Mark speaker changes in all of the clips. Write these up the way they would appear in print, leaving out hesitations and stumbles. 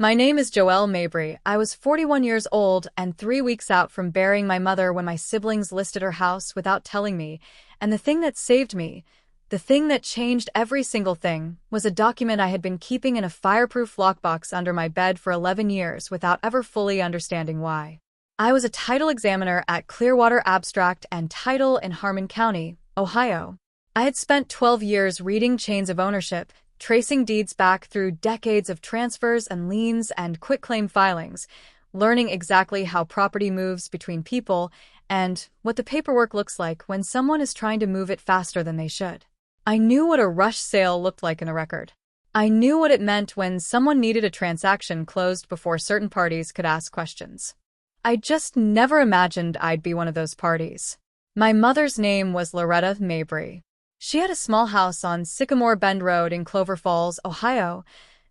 Speaker 1: My name is Joelle Mabry. I was 41 years old and 3 weeks out from burying my mother when my siblings listed her house without telling me, and the thing that saved me, the thing that changed every single thing, was a document I had been keeping in a fireproof lockbox under my bed for 11 years without ever fully understanding why. I was a title examiner at Clearwater Abstract and Title in Harmon County, Ohio. I had spent 12 years reading chains of ownership, tracing deeds back through decades of transfers and liens and quitclaim filings, learning exactly how property moves between people and what the paperwork looks like when someone is trying to move it faster than they should. I knew what a rush sale looked like in a record. I knew what it meant when someone needed a transaction closed before certain parties could ask questions. I just never imagined I'd be one of those parties. My mother's name was Loretta Mabry. She had a small house on Sycamore Bend Road in Clover Falls, Ohio.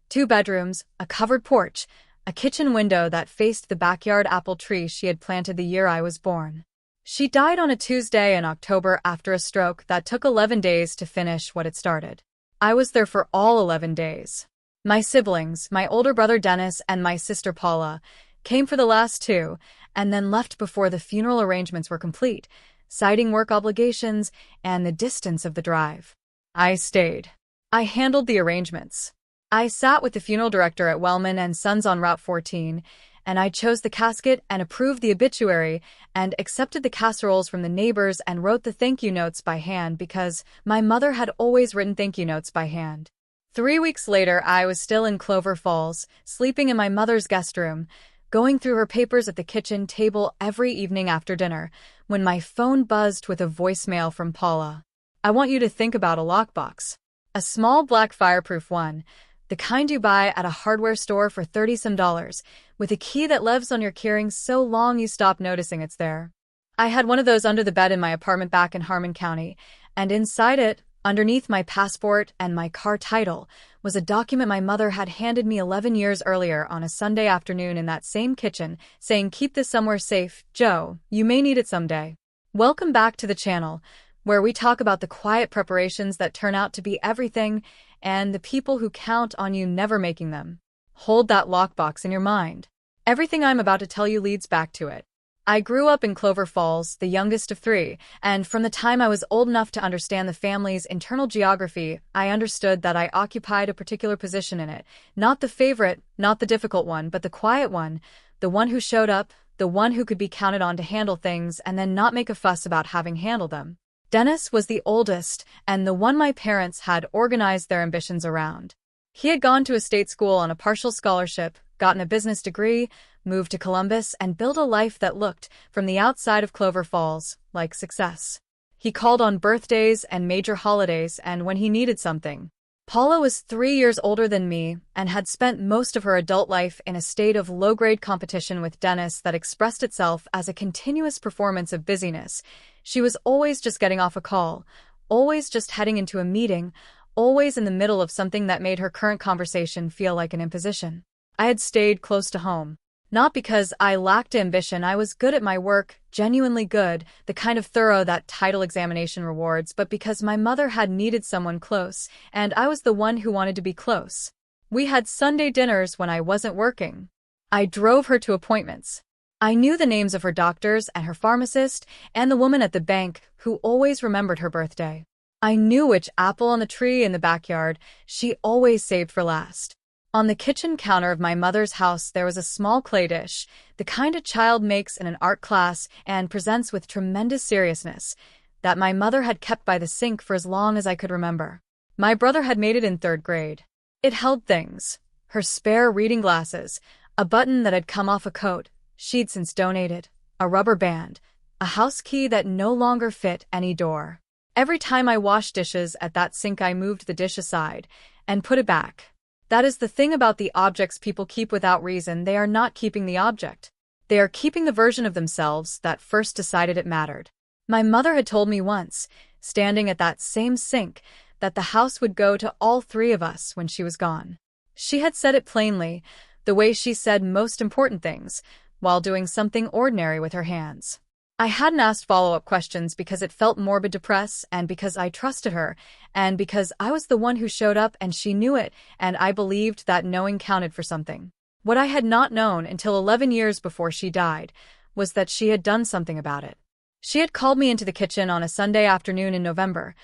Speaker 1: 2 bedrooms, a covered porch, a kitchen window that faced the backyard apple tree she had planted the year I was born. She died on a Tuesday in October after a stroke that took 11 days to finish what it started. I was there for all 11 days. My siblings, my older brother Dennis and my sister Paula, came for the last 2, and then left before the funeral arrangements were complete, citing work obligations and the distance of the drive. I stayed. I handled the arrangements. I sat with the funeral director at Wellman and Sons on Route 14, and I chose the casket and approved the obituary and accepted the casseroles from the neighbors and wrote the thank you notes by hand because my mother had always written thank you notes by hand. 3 weeks later, I was still in Clover Falls, sleeping in my mother's guest room, going through her papers at the kitchen table every evening after dinner, when my phone buzzed with a voicemail from Paula. I want you to think about a lockbox. A small black fireproof one, the kind you buy at a hardware store for $30-some, with a key that lives on your keyring so long you stop noticing it's there. I had one of those under the bed in my apartment back in Harmon County, and inside it, underneath my passport and my car title, was a document my mother had handed me 11 years earlier on a Sunday afternoon in that same kitchen, saying, "Keep this somewhere safe, Joe, you may need it someday." Welcome back to the channel, where we talk about the quiet preparations that turn out to be everything and the people who count on you never making them. Hold that lockbox in your mind. Everything I'm about to tell you leads back to it. I grew up in Clover Falls, the youngest of 3, and from the time I was old enough to understand the family's internal geography, I understood that I occupied a particular position in it. Not the favorite, not the difficult one, but the quiet one, the one who showed up, the one who could be counted on to handle things and then not make a fuss about having handled them. Dennis was the oldest, and the one my parents had organized their ambitions around. He had gone to a state school on a partial scholarship, gotten a business degree, moved to Columbus, and built a life that looked, from the outside of Clover Falls, like success. He called on birthdays and major holidays and when he needed something. Paula was 3 years older than me and had spent most of her adult life in a state of low-grade competition with Dennis that expressed itself as a continuous performance of busyness. She was always just getting off a call, always just heading into a meeting, always in the middle of something that made her current conversation feel like an imposition. I had stayed close to home. Not because I lacked ambition, I was good at my work, genuinely good, the kind of thorough that title examination rewards, but because my mother had needed someone close, and I was the one who wanted to be close. We had Sunday dinners when I wasn't working. I drove her to appointments. I knew the names of her doctors and her pharmacist and the woman at the bank who always remembered her birthday. I knew which apple on the tree in the backyard she always saved for last. On the kitchen counter of my mother's house there was a small clay dish, the kind a child makes in an art class and presents with tremendous seriousness, that my mother had kept by the sink for as long as I could remember. My brother had made it in 3rd grade. It held things: her spare reading glasses, a button that had come off a coat she'd since donated, a rubber band, a house key that no longer fit any door. Every time I washed dishes at that sink I moved the dish aside and put it back. That is the thing about the objects people keep without reason. They are not keeping the object. They are keeping the version of themselves that first decided it mattered. My mother had told me once, standing at that same sink, that the house would go to all 3 of us when she was gone. She had said it plainly, the way she said most important things, while doing something ordinary with her hands. I hadn't asked follow-up questions because it felt morbid to press, and because I trusted her, and because I was the one who showed up and she knew it, and I believed that knowing counted for something. What I had not known until 11 years before she died was that she had done something about it. She had called me into the kitchen on a Sunday afternoon in November.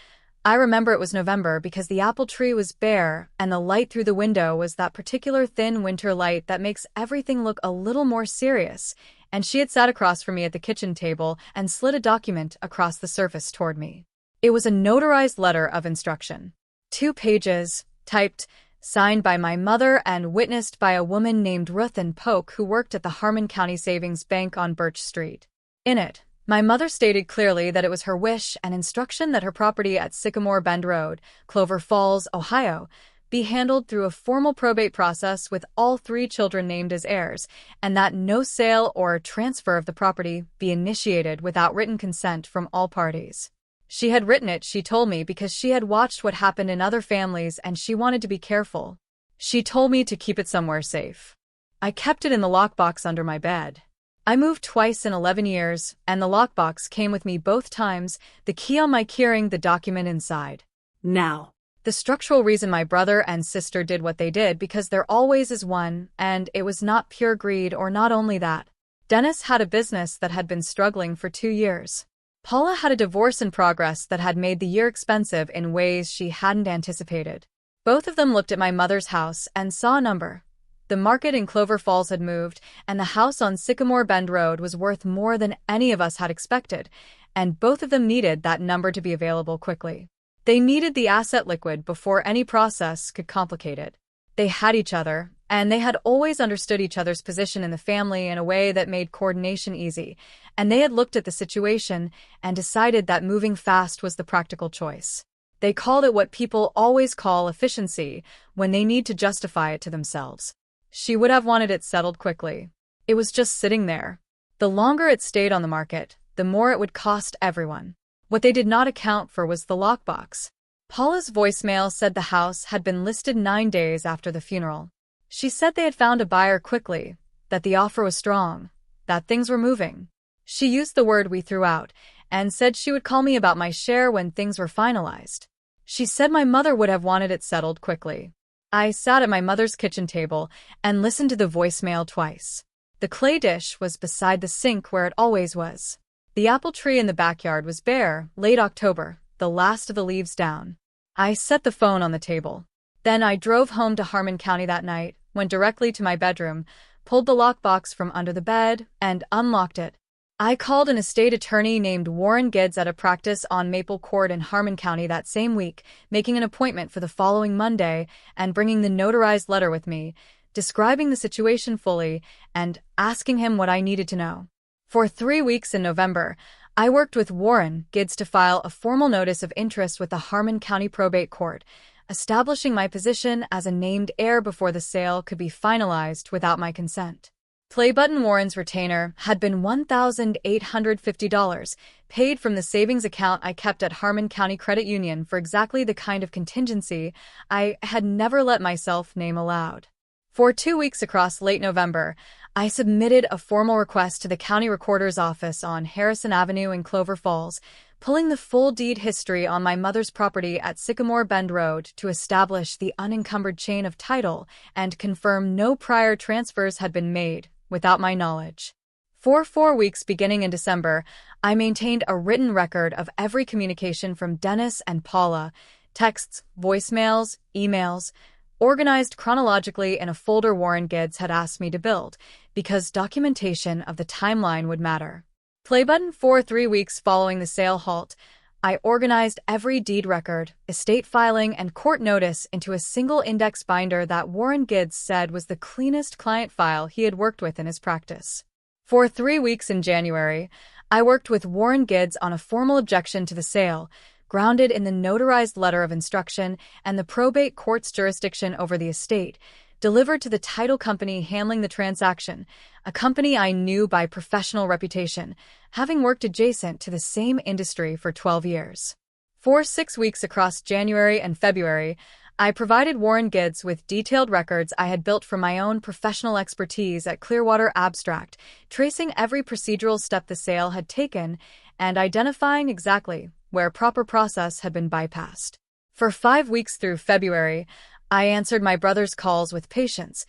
Speaker 1: I remember it was November because the apple tree was bare and the light through the window was that particular thin winter light that makes everything look a little more serious, and she had sat across from me at the kitchen table and slid a document across the surface toward me. It was a notarized letter of instruction. 2 pages, typed, signed by my mother and witnessed by a woman named Ruth Ann Polk who worked at the Harmon County Savings Bank on Birch Street. In it, my mother stated clearly that it was her wish and instruction that her property at Sycamore Bend Road, Clover Falls, Ohio, be handled through a formal probate process with all 3 children named as heirs, and that no sale or transfer of the property be initiated without written consent from all parties. She had written it, she told me, because she had watched what happened in other families and she wanted to be careful. She told me to keep it somewhere safe. I kept it in the lockbox under my bed. I moved twice in 11 years, and the lockbox came with me both times, the key on my carrying the document inside. Now, the structural reason my brother and sister did what they did because there always is one, and it was not pure greed or not only that. Dennis had a business that had been struggling for 2 years. Paula had a divorce in progress that had made the year expensive in ways she hadn't anticipated. Both of them looked at my mother's house and saw a number. The market in Clover Falls had moved, and the house on Sycamore Bend Road was worth more than any of us had expected, and both of them needed that number to be available quickly. They needed the asset liquid before any process could complicate it. They had each other, and they had always understood each other's position in the family in a way that made coordination easy, and they had looked at the situation and decided that moving fast was the practical choice. They called it what people always call efficiency when they need to justify it to themselves. She would have wanted it settled quickly. It was just sitting there. The longer it stayed on the market, the more it would cost everyone. What they did not account for was the lockbox. Paula's voicemail said the house had been listed 9 days after the funeral. She said they had found a buyer quickly, that the offer was strong, that things were moving. She used the word we threw out, and said she would call me about my share when things were finalized. She said my mother would have wanted it settled quickly. I sat at my mother's kitchen table and listened to the voicemail twice. The clay dish was beside the sink where it always was. The apple tree in the backyard was bare, late October, the last of the leaves down. I set the phone on the table. Then I drove home to Harmon County that night, went directly to my bedroom, pulled the lockbox from under the bed, and unlocked it. I called an estate attorney named Warren Gids at a practice on Maple Court in Harmon County that same week, making an appointment for the following Monday and bringing the notarized letter with me, describing the situation fully and asking him what I needed to know. For 3 weeks in November, I worked with Warren Gids to file a formal notice of interest with the Harmon County Probate Court, establishing my position as a named heir before the sale could be finalized without my consent. Playbutton Warren's retainer had been $1,850, paid from the savings account I kept at Harmon County Credit Union for exactly the kind of contingency I had never let myself name aloud. For 2 weeks across late November, I submitted a formal request to the county recorder's office on Harrison Avenue in Clover Falls, pulling the full deed history on my mother's property at Sycamore Bend Road to establish the unencumbered chain of title and confirm no prior transfers had been made without my knowledge. For 4 weeks beginning in December, I maintained a written record of every communication from Dennis and Paula, texts, voicemails, emails, organized chronologically in a folder Warren Gids had asked me to build, because documentation of the timeline would matter. Playbutton. For 3 weeks following the sale halt, I organized every deed record, estate filing, and court notice into a single index binder that Warren Gids said was the cleanest client file he had worked with in his practice. For 3 weeks in January, I worked with Warren Gids on a formal objection to the sale, grounded in the notarized letter of instruction and the probate court's jurisdiction over the estate, delivered to the title company handling the transaction, a company I knew by professional reputation, having worked adjacent to the same industry for 12 years. For 6 weeks across January and February, I provided Warren Gids with detailed records I had built from my own professional expertise at Clearwater Abstract, tracing every procedural step the sale had taken and identifying exactly where proper process had been bypassed. For 5 weeks through February, I answered my brother's calls with patience,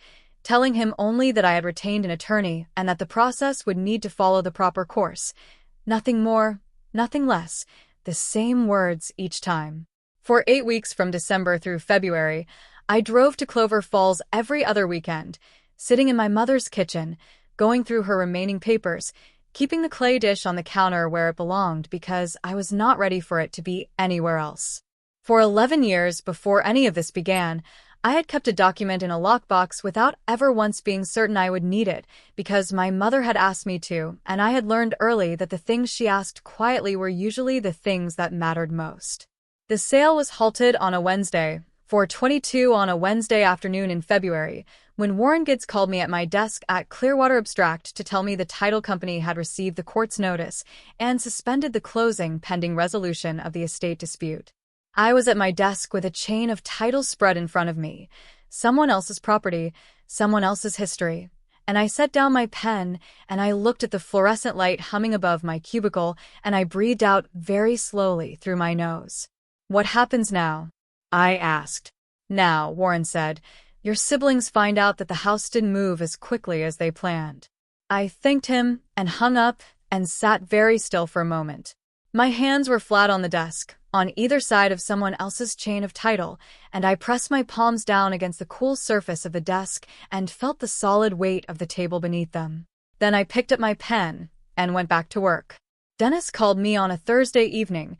Speaker 1: telling him only that I had retained an attorney and that the process would need to follow the proper course. Nothing more, nothing less, the same words each time. For 8 weeks from December through February, I drove to Clover Falls every other weekend, sitting in my mother's kitchen, going through her remaining papers, keeping the clay dish on the counter where it belonged because I was not ready for it to be anywhere else. For 11 years before any of this began, I had kept a document in a lockbox without ever once being certain I would need it, because my mother had asked me to, and I had learned early that the things she asked quietly were usually the things that mattered most. The sale was halted on a Wednesday, 4:22 on a Wednesday afternoon in February, when Warren Gids called me at my desk at Clearwater Abstract to tell me the title company had received the court's notice and suspended the closing pending resolution of the estate dispute. I was at my desk with a chain of titles spread in front of me, someone else's property, someone else's history, and I set down my pen and I looked at the fluorescent light humming above my cubicle and I breathed out very slowly through my nose. "What happens now?" I asked. "Now," Warren said, "your siblings find out that the house didn't move as quickly as they planned." I thanked him and hung up and sat very still for a moment. My hands were flat on the desk, on either side of someone else's chain of title, and I pressed my palms down against the cool surface of the desk and felt the solid weight of the table beneath them. Then I picked up my pen and went back to work. Dennis called me on a Thursday evening,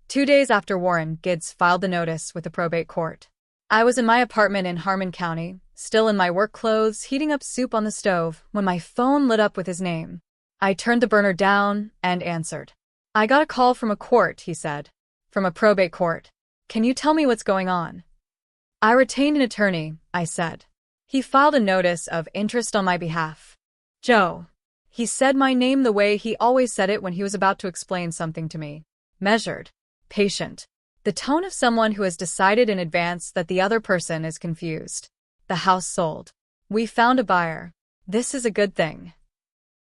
Speaker 1: 2 days after Warren Gids filed the notice with the probate court. I was in my apartment in Harmon County, still in my work clothes, heating up soup on the stove, when my phone lit up with his name. I turned the burner down and answered. "I got a call from a court," he said. "From a probate court. Can you tell me what's going on?" "I retained an attorney," I said. "He filed a notice of interest on my behalf." "Joe." He said my name the way he always said it when he was about to explain something to me. Measured. Patient. The tone of someone who has decided in advance that the other person is confused. "The house sold. We found a buyer. This is a good thing."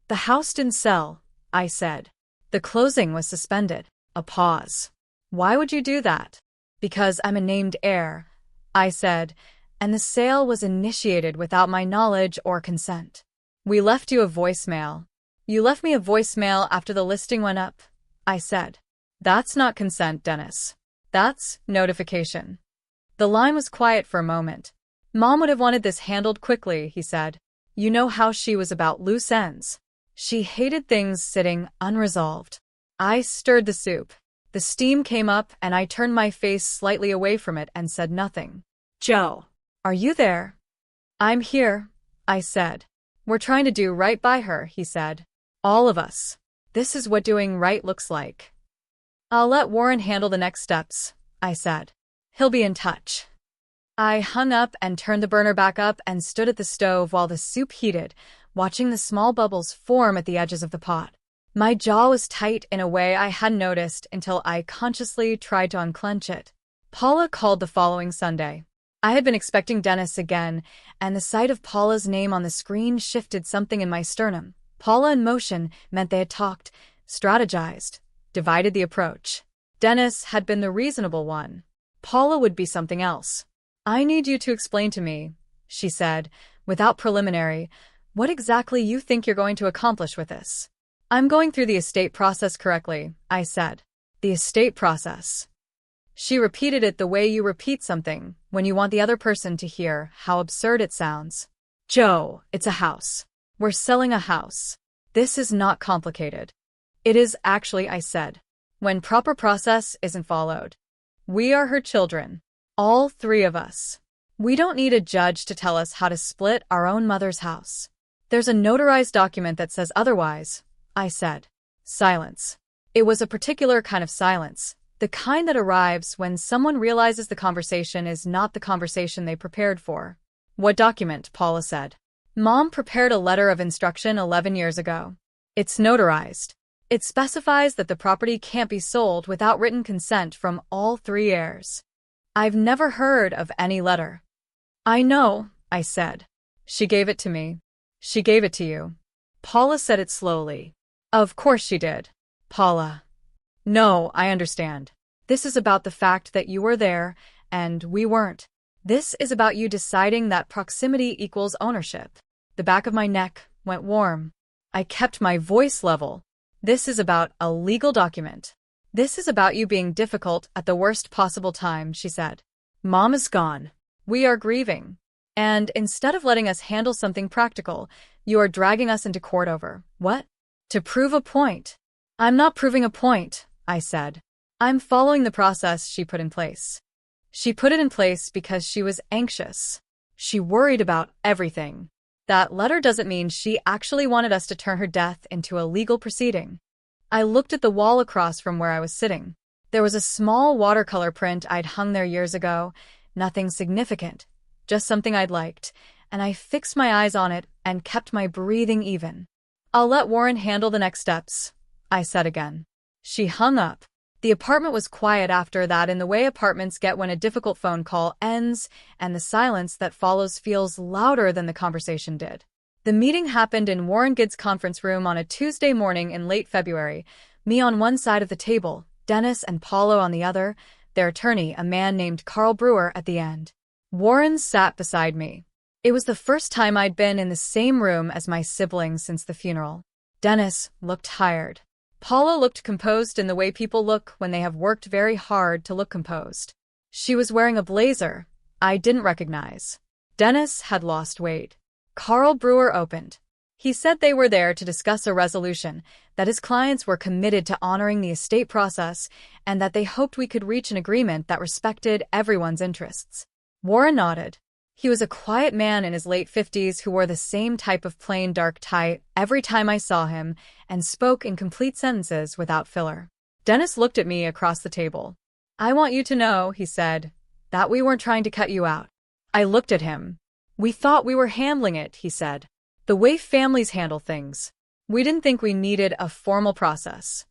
Speaker 1: "The house didn't sell," I said. "The closing was suspended." A pause. "Why would you do that?" "Because I'm a named heir," I said, "and the sale was initiated without my knowledge or consent." "We left you a voicemail." "You left me a voicemail after the listing went up," I said. "That's not consent, Dennis. That's notification." The line was quiet for a moment. "Mom would have wanted this handled quickly," he said. "You know how she was about loose ends. She hated things sitting unresolved." I stirred the soup. The steam came up and I turned my face slightly away from it and said nothing. "Joe, are you there?" "I'm here," I said. "We're trying to do right by her," he said. "All of us. This is what doing right looks like." "I'll let Warren handle the next steps," I said. "He'll be in touch." I hung up and turned the burner back up and stood at the stove while the soup heated, watching the small bubbles form at the edges of the pot. My jaw was tight in a way I hadn't noticed until I consciously tried to unclench it. Paula called the following Sunday. I had been expecting Dennis again, and the sight of Paula's name on the screen shifted something in my sternum. Paula in motion meant they had talked, strategized, divided the approach. Dennis had been the reasonable one. Paula would be something else. "I need you to explain to me," she said, without preliminary, "what exactly you think you're going to accomplish with this." "I'm going through the estate process correctly," I said. "The estate process." She repeated it the way you repeat something when you want the other person to hear how absurd it sounds. "Joe, it's a house. We're selling a house. This is not complicated." "It is actually," I said, "when proper process isn't followed. We are her children. All 3 of us. We don't need a judge to tell us how to split our own mother's house. There's a notarized document that says otherwise," I said. Silence. It was a particular kind of silence, the kind that arrives when someone realizes the conversation is not the conversation they prepared for. "What document?" Paula said. "Mom prepared a letter of instruction 11 years ago. It's notarized. It specifies that the property can't be sold without written consent from all 3 heirs." "I've never heard of any letter." "I know," I said. "She gave it to me." "She gave it to you." Paula said it slowly. "Of course she did." "Paula." "No, I understand. This is about the fact that you were there, and we weren't. This is about you deciding that proximity equals ownership. The back of my neck went warm. I kept my voice level. This is about a legal document. This is about you being difficult at the worst possible time, she said. Mom is gone. We are grieving. And instead of letting us handle something practical, you are dragging us into court over what? To prove a point. I'm not proving a point, I said. I'm following the process she put in place. She put it in place because she was anxious. She worried about everything. That letter doesn't mean she actually wanted us to turn her death into a legal proceeding. I looked at the wall across from where I was sitting. There was a small watercolor print I'd hung there years ago, nothing significant, just something I'd liked, and I fixed my eyes on it and kept my breathing even. I'll let Warren handle the next steps, I said again. She hung up. The apartment was quiet after that in the way apartments get when a difficult phone call ends and the silence that follows feels louder than the conversation did. The meeting happened in Warren Gidd's conference room on a Tuesday morning in late February, me on one side of the table, Dennis and Paulo on the other, their attorney, a man named Carl Brewer, at the end. Warren sat beside me. It was the first time I'd been in the same room as my siblings since the funeral. Dennis looked tired. Paula looked composed in the way people look when they have worked very hard to look composed. She was wearing a blazer I didn't recognize. Dennis had lost weight. Carl Brewer opened. He said they were there to discuss a resolution, that his clients were committed to honoring the estate process, and that they hoped we could reach an agreement that respected everyone's interests. Warren nodded. He was a quiet man in his late 50s who wore the same type of plain dark tie every time I saw him and spoke in complete sentences without filler. Dennis looked at me across the table. I want you to know, he said, that we weren't trying to cut you out. I looked at him. We thought we were handling it, he said. The way families handle things. We didn't think we needed a formal process.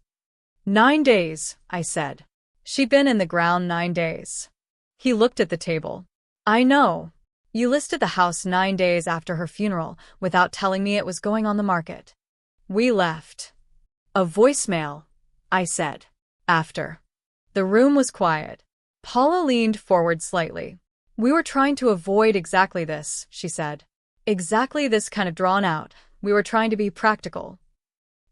Speaker 1: 9 days, I said. She'd been in the ground 9 days. He looked at the table. I know. You listed the house 9 days after her funeral without telling me it was going on the market. We left. A voicemail, I said. After. The room was quiet. Paula leaned forward slightly. We were trying to avoid exactly this, she said. Exactly this kind of drawn out. We were trying to be practical.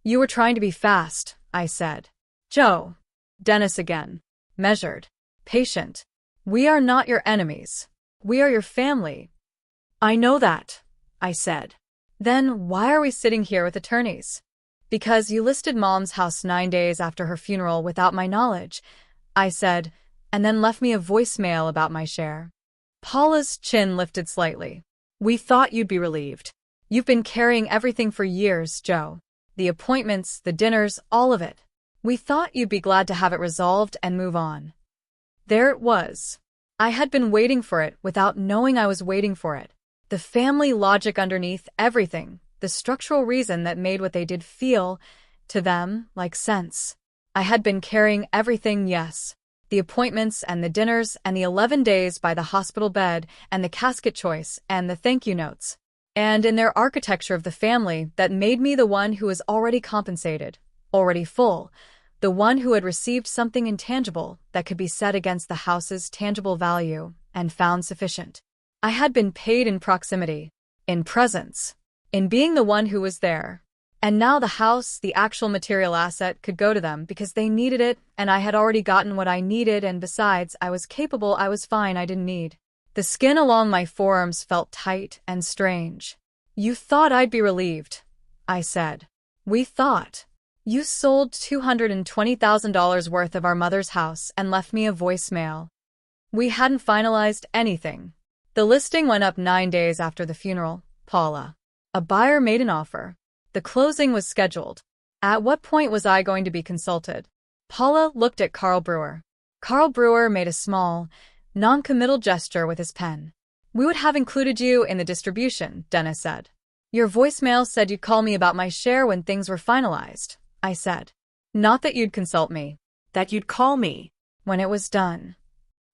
Speaker 1: You were trying to be fast, I said. Joe. Dennis again. Measured. Patient. We are not your enemies. We are your family. I know that, I said. Then why are we sitting here with attorneys? Because you listed Mom's house 9 days after her funeral without my knowledge, I said, and then left me a voicemail about my share. Paula's chin lifted slightly. We thought you'd be relieved. You've been carrying everything for years, Joe. The appointments, the dinners, all of it. We thought you'd be glad to have it resolved and move on. There it was. I had been waiting for it without knowing I was waiting for it. The family logic underneath everything, the structural reason that made what they did feel, to them, like sense. I had been carrying everything, yes. The appointments and the dinners and the 11 days by the hospital bed and the casket choice and the thank you notes. And in their architecture of the family that made me the one who was already compensated, already full, the one who had received something intangible that could be set against the house's tangible value and found sufficient. I had been paid in proximity, in presence, in being the one who was there. And now the house, the actual material asset, could go to them because they needed it, and I had already gotten what I needed, and besides, I was capable, I was fine, I didn't need. The skin along my forearms felt tight and strange. You thought I'd be relieved, I said. We thought. You sold $220,000 worth of our mother's house and left me a voicemail. We hadn't finalized anything. The listing went up 9 days after the funeral, Paula. A buyer made an offer. The closing was scheduled. At what point was I going to be consulted? Paula looked at Carl Brewer. Carl Brewer made a small, non-committal gesture with his pen. We would have included you in the distribution, Dennis said. Your voicemail said you'd call me about my share when things were finalized, I said. Not that you'd consult me. That you'd call me. When it was done.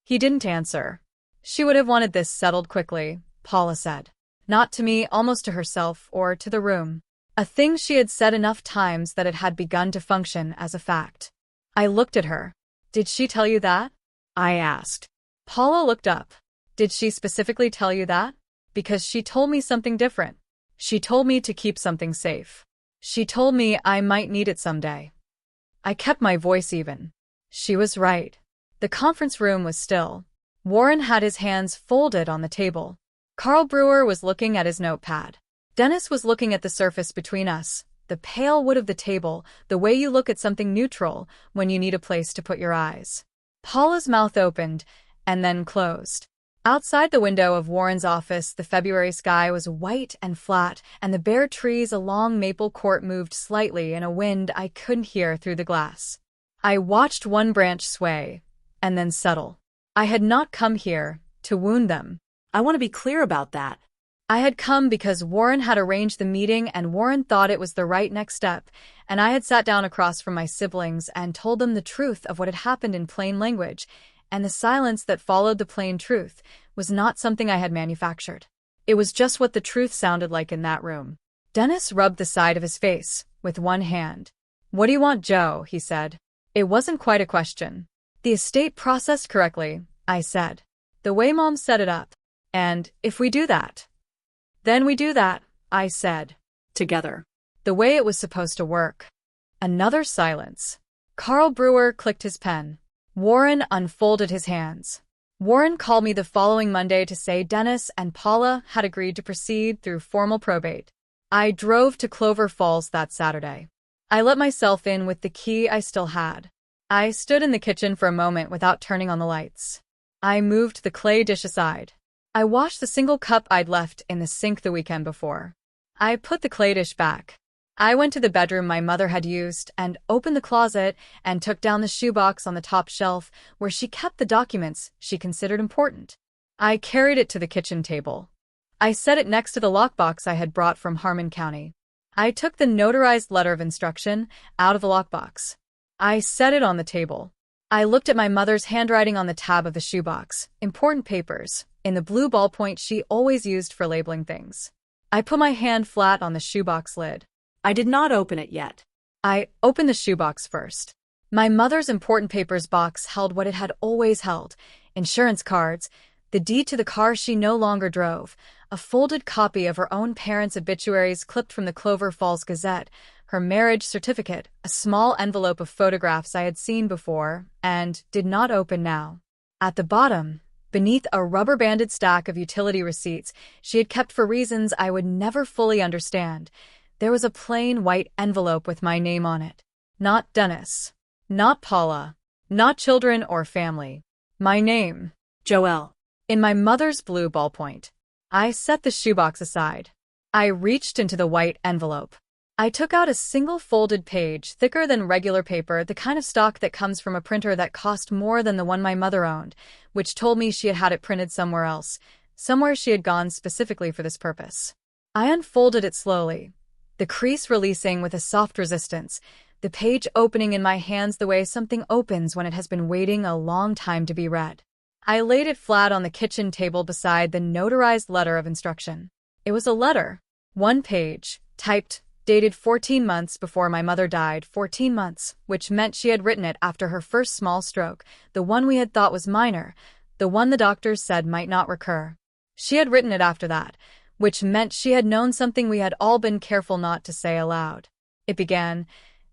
Speaker 1: He didn't answer. She would have wanted this settled quickly, Paula said. Not to me, almost to herself or to the room. A thing she had said enough times that it had begun to function as a fact. I looked at her. Did she tell you that? I asked. Paula looked up. Did she specifically tell you that? Because she told me something different. She told me to keep something safe. She told me I might need it someday. I kept my voice even. She was right. The conference room was still. Warren had his hands folded on the table. Carl Brewer was looking at his notepad. Dennis was looking at the surface between us, the pale wood of the table, the way you look at something neutral when you need a place to put your eyes. Paula's mouth opened and then closed. Outside the window of Warren's office, the February sky was white and flat, and the bare trees along Maple Court moved slightly in a wind I couldn't hear through the glass. I watched one branch sway and then settle. I had not come here to wound them.
Speaker 2: I want to be clear about that.
Speaker 1: I had come because Warren had arranged the meeting and Warren thought it was the right next step, and I had sat down across from my siblings and told them the truth of what had happened in plain language, and the silence that followed the plain truth was not something I had manufactured. It was just what the truth sounded like in that room. Dennis rubbed the side of his face with one hand. "What do you want, Joe?" he said. It wasn't quite a question. "The estate processed correctly," I said. "The way Mom set it up. And if we do that, then we do that," I said.
Speaker 2: Together.
Speaker 1: The way it was supposed to work. Another silence. Carl Brewer clicked his pen. Warren unfolded his hands. Warren called me the following Monday to say Dennis and Paula had agreed to proceed through formal probate. I drove to Clover Falls that Saturday. I let myself in with the key I still had. I stood in the kitchen for a moment without turning on the lights. I moved the clay dish aside. I washed the single cup I'd left in the sink the weekend before. I put the clay dish back. I went to the bedroom my mother had used and opened the closet and took down the shoebox on the top shelf where she kept the documents she considered important. I carried it to the kitchen table. I set it next to the lockbox I had brought from Harmon County. I took the notarized letter of instruction out of the lockbox. I set it on the table. I looked at my mother's handwriting on the tab of the shoebox, important papers, in the blue ballpoint she always used for labeling things. I put my hand flat on the shoebox lid.
Speaker 2: I did not open it yet.
Speaker 1: I opened the shoebox first. My mother's important papers box held what it had always held: insurance cards, the deed to the car she no longer drove, a folded copy of her own parents' obituaries clipped from the Clover Falls Gazette, her marriage certificate, a small envelope of photographs I had seen before and did not open now. At the bottom, beneath a rubber-banded stack of utility receipts she had kept for reasons I would never fully understand, there was a plain white envelope with my name on it. Not Dennis. Not Paula. Not children or family. My name.
Speaker 2: Joelle.
Speaker 1: In my mother's blue ballpoint. I set the shoebox aside. I reached into the white envelope. I took out a single folded page, thicker than regular paper, the kind of stock that comes from a printer that cost more than the one my mother owned, which told me she had had it printed somewhere else, somewhere she had gone specifically for this purpose. I unfolded it slowly, the crease releasing with a soft resistance, the page opening in my hands the way something opens when it has been waiting a long time to be read. I laid it flat on the kitchen table beside the notarized letter of instruction. It was a letter. One page, typed, dated 14 months before my mother died, 14 months, which meant she had written it after her first small stroke, the one we had thought was minor, the one the doctors said might not recur. She had written it after that, which meant she had known something we had all been careful not to say aloud. It began,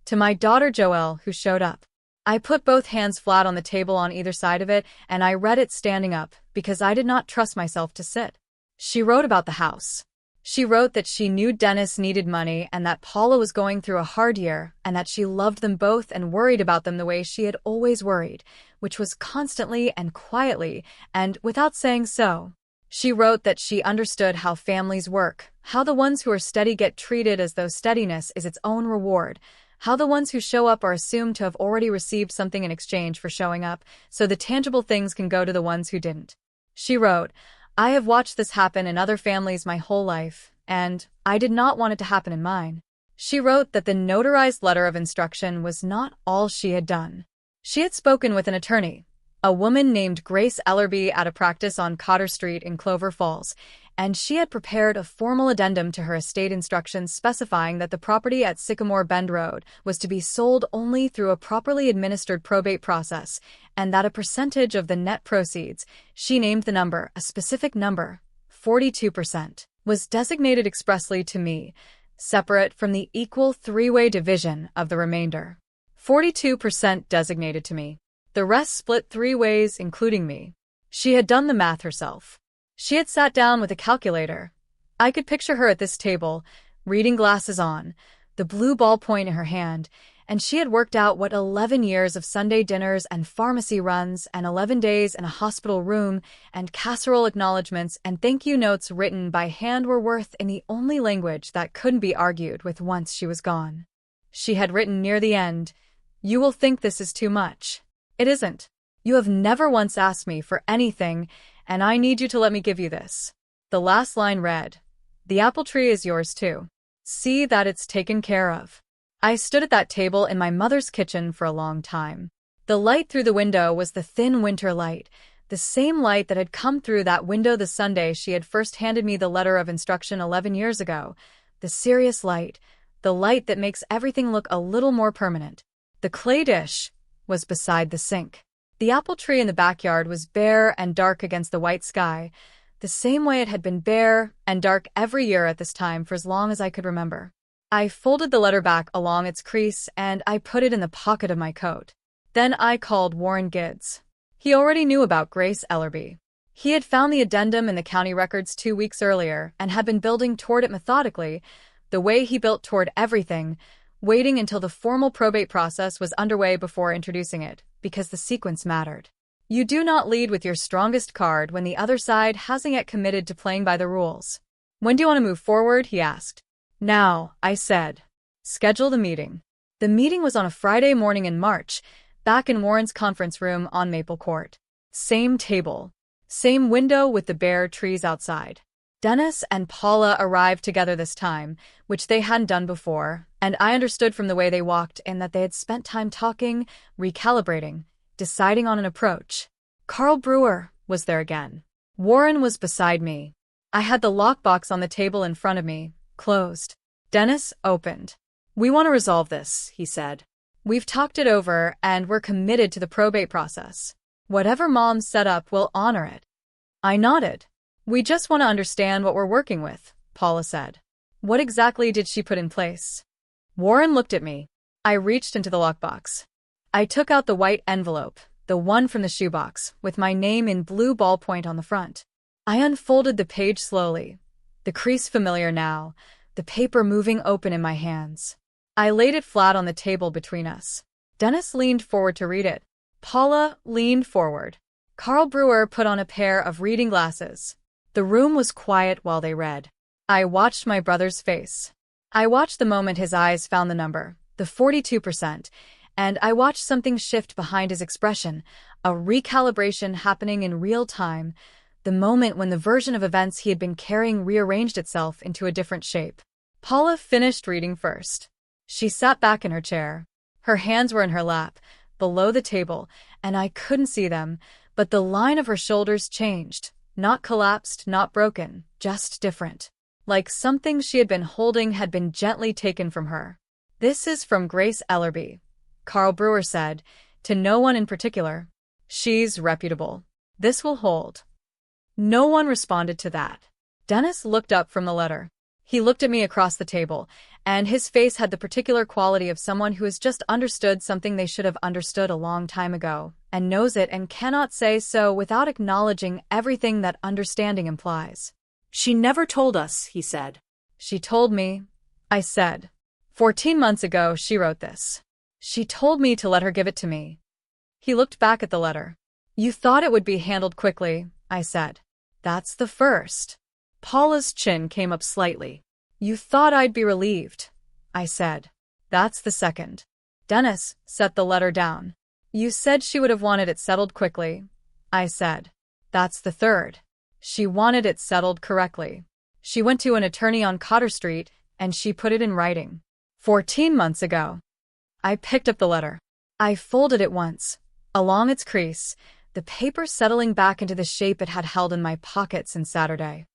Speaker 1: "To my daughter Joelle, who showed up." I put both hands flat on the table on either side of it, and I read it standing up, because I did not trust myself to sit. She wrote about the house. She wrote that she knew Dennis needed money and that Paula was going through a hard year and that she loved them both and worried about them the way she had always worried, which was constantly and quietly and without saying so. She wrote that she understood how families work, how the ones who are steady get treated as though steadiness is its own reward, how the ones who show up are assumed to have already received something in exchange for showing up, so the tangible things can go to the ones who didn't. She wrote, "I have watched this happen in other families my whole life, and I did not want it to happen in mine." She wrote that the notarized letter of instruction was not all she had done. She had spoken with an attorney, a woman named Grace Ellerby at a practice on Cotter Street in Clover Falls, and she had prepared a formal addendum to her estate instructions specifying that the property at Sycamore Bend Road was to be sold only through a properly administered probate process, and that a percentage of the net proceeds, she named the number, a specific number, 42%, was designated expressly to me, separate from the equal three-way division of the remainder. 42% designated to me. The rest split three ways, including me. She had done the math herself. She had sat down with a calculator. I could picture her at this table, reading glasses on, the blue ballpoint in her hand, and she had worked out what 11 years of Sunday dinners and pharmacy runs and 11 days in a hospital room and casserole acknowledgments and thank you notes written by hand were worth in the only language that couldn't be argued with once she was gone. She had written near the end, "You will think this is too much. It isn't. You have never once asked me for anything, and I need you to let me give you this." The last line read, "The apple tree is yours too. See that it's taken care of." I stood at that table in my mother's kitchen for a long time. The light through the window was the thin winter light, the same light that had come through that window the Sunday she had first handed me the letter of instruction 11 years ago, the serious light, the light that makes everything look a little more permanent. The clay dish was beside the sink. The apple tree in the backyard was bare and dark against the white sky, the same way it had been bare and dark every year at this time for as long as I could remember. I folded the letter back along its crease and I put it in the pocket of my coat. Then I called Warren Gidds. He already knew about Grace Ellerby. He had found the addendum in the county records 2 weeks earlier and had been building toward it methodically, the way he built toward everything, waiting until the formal probate process was underway before introducing it, because the sequence mattered. You do not lead with your strongest card when the other side hasn't yet committed to playing by the rules. "When do you want to move forward?" he asked. "Now," I said. "Schedule the meeting." The meeting was on a Friday morning in March, back in Warren's conference room on Maple Court. Same table. Same window with the bare trees outside. Dennis and Paula arrived together this time, which they hadn't done before, and I understood from the way they walked in that they had spent time talking, recalibrating, deciding on an approach. Carl Brewer was there again. Warren was beside me. I had the lockbox on the table in front of me, closed. Dennis opened. "We want to resolve this," he said. "We've talked it over and we're committed to the probate process. Whatever Mom set up, we'll honor it." I nodded. "We just want to understand what we're working with," Paula said. "What exactly did she put in place?" Warren looked at me. I reached into the lockbox. I took out the white envelope, the one from the shoebox, with my name in blue ballpoint on the front. I unfolded the page slowly, the crease familiar now, the paper moving open in my hands. I laid it flat on the table between us. Dennis leaned forward to read it. Paula leaned forward. Carl Brewer put on a pair of reading glasses. The room was quiet while they read. I watched my brother's face. I watched the moment his eyes found the number, the 42%, and I watched something shift behind his expression, a recalibration happening in real time, the moment when the version of events he had been carrying rearranged itself into a different shape. Paula finished reading first. She sat back in her chair. Her hands were in her lap, below the table, and I couldn't see them, but the line of her shoulders changed, not collapsed, not broken, just different. Like something she had been holding had been gently taken from her. "This is from Grace Ellerby," Carl Brewer said, to no one in particular. "She's reputable. This will hold." No one responded to that. Dennis looked up from the letter. He looked at me across the table, and his face had the particular quality of someone who has just understood something they should have understood a long time ago, and knows it and cannot say so without acknowledging everything that understanding implies.
Speaker 2: "She never told us," he said.
Speaker 1: "She told me," I said. 14 months ago, she wrote this. She told me to let her give it to me." He looked back at the letter. "You thought it would be handled quickly," I said. "That's the first." Paula's chin came up slightly. "You thought I'd be relieved," I said. "That's the second." Dennis set the letter down. "You said she would have wanted it settled quickly," I said. "That's the third." She wanted it settled correctly. She went to an attorney on Cotter Street, and she put it in writing. 14 months ago. I picked up the letter. I folded it once, along its crease, the paper settling back into the shape it had held in my pocket since Saturday.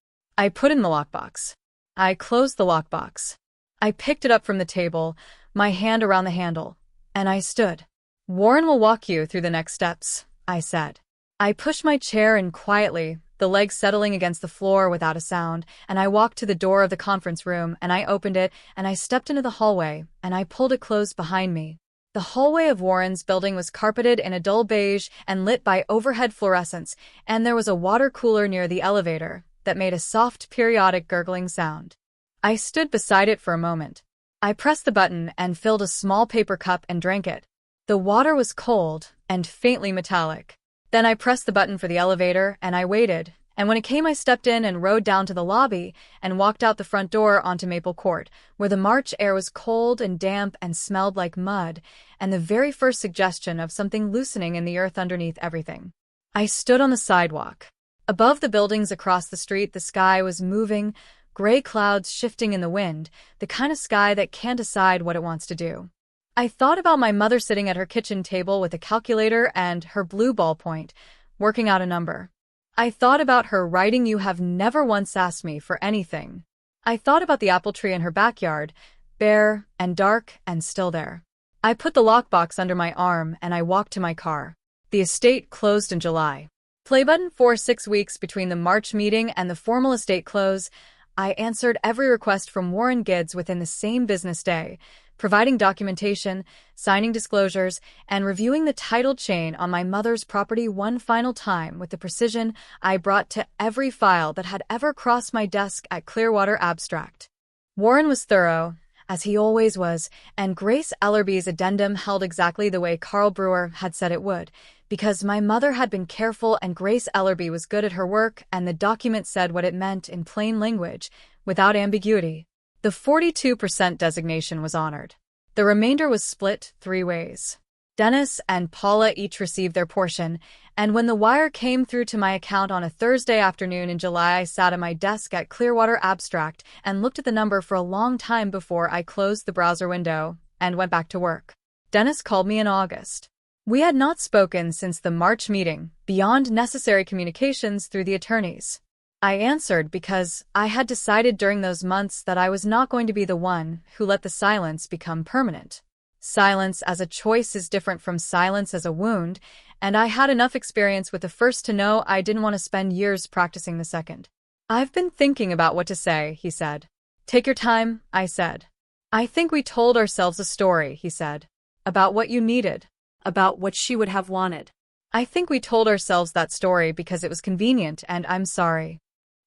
Speaker 1: I put in the lockbox. I closed the lockbox. I picked it up from the table, my hand around the handle, and I stood. Warren will walk you through the next steps, I said. I pushed my chair in quietly, the legs settling against the floor without a sound, and I walked to the door of the conference room, and I opened it, and I stepped into the hallway, and I pulled it closed behind me. The hallway of Warren's building was carpeted in a dull beige and lit by overhead fluorescents, and there was a water cooler near the elevator that made a soft, periodic gurgling sound. I stood beside it for a moment. I pressed the button and filled a small paper cup and drank it. The water was cold and faintly metallic. Then I pressed the button for the elevator, and I waited, and when it came I stepped in and rode down to the lobby and walked out the front door onto Maple Court, where the March air was cold and damp and smelled like mud, and the very first suggestion of something loosening in the earth underneath everything. I stood on the sidewalk. Above the buildings across the street, the sky was moving, gray clouds shifting in the wind, the kind of sky that can't decide what it wants to do. I thought about my mother sitting at her kitchen table with a calculator and her blue ballpoint, working out a number. I thought about her writing, "You have never once asked me for anything." I thought about the apple tree in her backyard, bare and dark and still there. I put the lockbox under my arm and I walked to my car. The estate closed in July. Play button for 6 weeks between the March meeting and the formal estate close. I answered every request from Warren Gids within the same business day, providing documentation, signing disclosures, and reviewing the title chain on my mother's property one final time with the precision I brought to every file that had ever crossed my desk at Clearwater Abstract. Warren was thorough, as he always was, and Grace Ellerby's addendum held exactly the way Carl Brewer had said it would, because my mother had been careful and Grace Ellerby was good at her work, and the document said what it meant in plain language, without ambiguity. The 42% designation was honored. The remainder was split 3 ways. Dennis and Paula each received their portion, and when the wire came through to my account on a Thursday afternoon in July, I sat at my desk at Clearwater Abstract and looked at the number for a long time before I closed the browser window and went back to work. Dennis called me in August. We had not spoken since the March meeting, beyond necessary communications through the attorneys. I answered because I had decided during those months that I was not going to be the one who let the silence become permanent. Silence as a choice is different from silence as a wound, and I had enough experience with the first to know I didn't want to spend years practicing the second. "I've been thinking about what to say," he said. "Take your time," I said. "I think we told ourselves a story," he said, "about what you needed,
Speaker 2: About what she would have wanted.
Speaker 1: I think we told ourselves that story because it was convenient, and I'm sorry."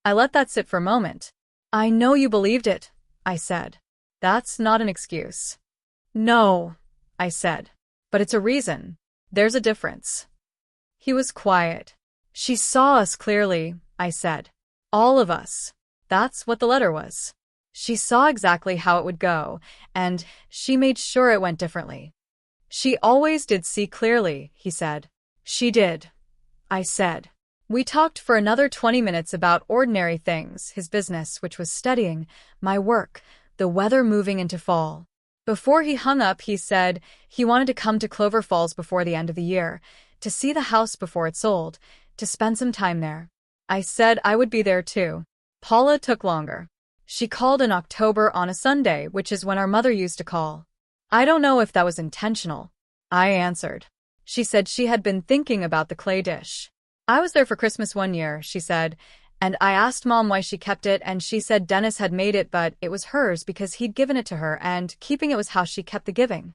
Speaker 1: I let that sit for a moment. "I know you believed it," I said. "That's not an excuse." "No," I said. "But it's a reason. There's a difference." He was quiet. "She saw us clearly," I said. "All of us. That's what the letter was. She saw exactly how it would go, and she made sure it went differently." "She always did see clearly," he said. "She did," I said. We talked for another 20 minutes about ordinary things, his business, which was steadying, my work, the weather moving into fall. Before he hung up, he said he wanted to come to Clover Falls before the end of the year, to see the house before it sold, to spend some time there. I said I would be there too. Paula took longer. She called in October on a Sunday, which is when our mother used to call. "I don't know if that was intentional," I answered. She said she had been thinking about the clay dish. "I was there for Christmas one year," she said, "and I asked Mom why she kept it, and she said Dennis had made it, but it was hers because he'd given it to her, and keeping it was how she kept the giving."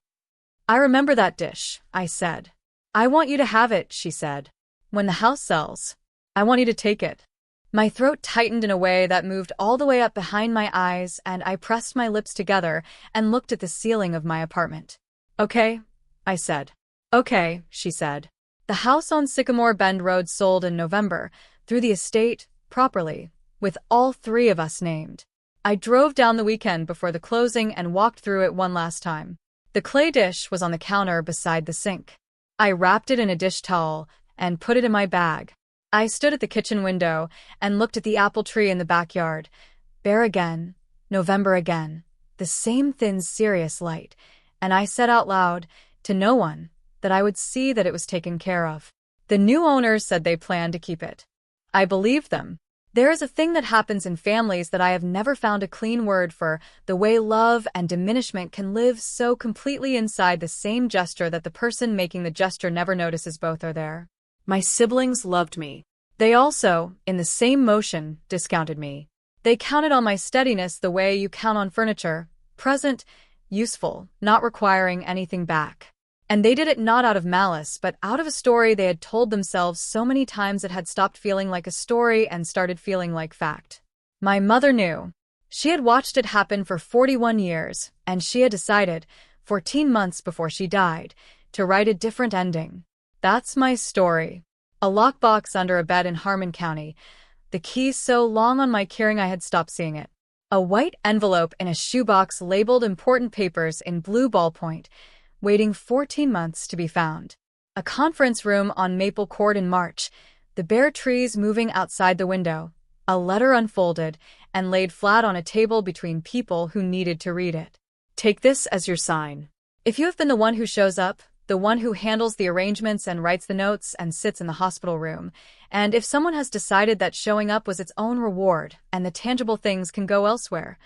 Speaker 1: "I remember that dish," I said. "I want you to have it," she said. "When the house sells, I want you to take it." My throat tightened in a way that moved all the way up behind my eyes, and I pressed my lips together and looked at the ceiling of my apartment. "Okay," I said. "Okay," she said. The house on Sycamore Bend Road sold in November, through the estate, properly, with all 3 of us named. I drove down the weekend before the closing and walked through it one last time. The clay dish was on the counter beside the sink. I wrapped it in a dish towel and put it in my bag. I stood at the kitchen window and looked at the apple tree in the backyard. Bare again, November again, the same thin, serious light, and I said out loud, to no one, that I would see that it was taken care of. The new owners said they planned to keep it. I believed them. There is a thing that happens in families that I have never found a clean word for, the way love and diminishment can live so completely inside the same gesture that the person making the gesture never notices both are there.
Speaker 2: My siblings loved me.
Speaker 1: They also, in the same motion, discounted me. They counted on my steadiness the way you count on furniture, present, useful, not requiring anything back. And they did it not out of malice, but out of a story they had told themselves so many times it had stopped feeling like a story and started feeling like fact. My mother knew. She had watched it happen for 41 years, and she had decided, 14 months before she died, to write a different ending. That's my story. A lockbox under a bed in Harmon County. The key so long on my keyring I had stopped seeing it. A white envelope in a shoebox labeled important papers in blue ballpoint, waiting 14 months to be found. A conference room on Maple Court in March, the bare trees moving outside the window, a letter unfolded and laid flat on a table between people who needed to read it.
Speaker 2: Take this as your sign.
Speaker 1: If you have been the one who shows up, the one who handles the arrangements and writes the notes and sits in the hospital room, and if someone has decided that showing up was its own reward and the tangible things can go elsewhere,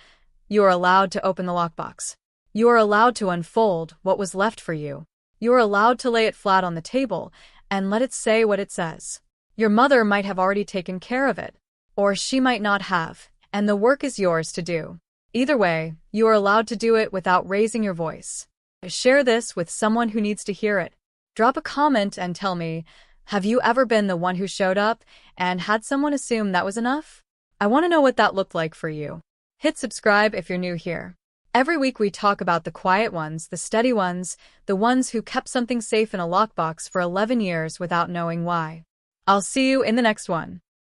Speaker 1: you are allowed to open the lockbox. You are allowed to unfold what was left for you. You are allowed to lay it flat on the table and let it say what it says. Your mother might have already taken care of it, or she might not have, and the work is yours to do. Either way, you are allowed to do it without raising your voice. Share this with someone who needs to hear it. Drop a comment and tell me, have you ever been the one who showed up and had someone assume that was enough? I want to know what that looked like for you. Hit subscribe if you're new here. Every week we talk about the quiet ones, the steady ones, the ones who kept something safe in a lockbox for 11 years without knowing why. I'll see you in the next one.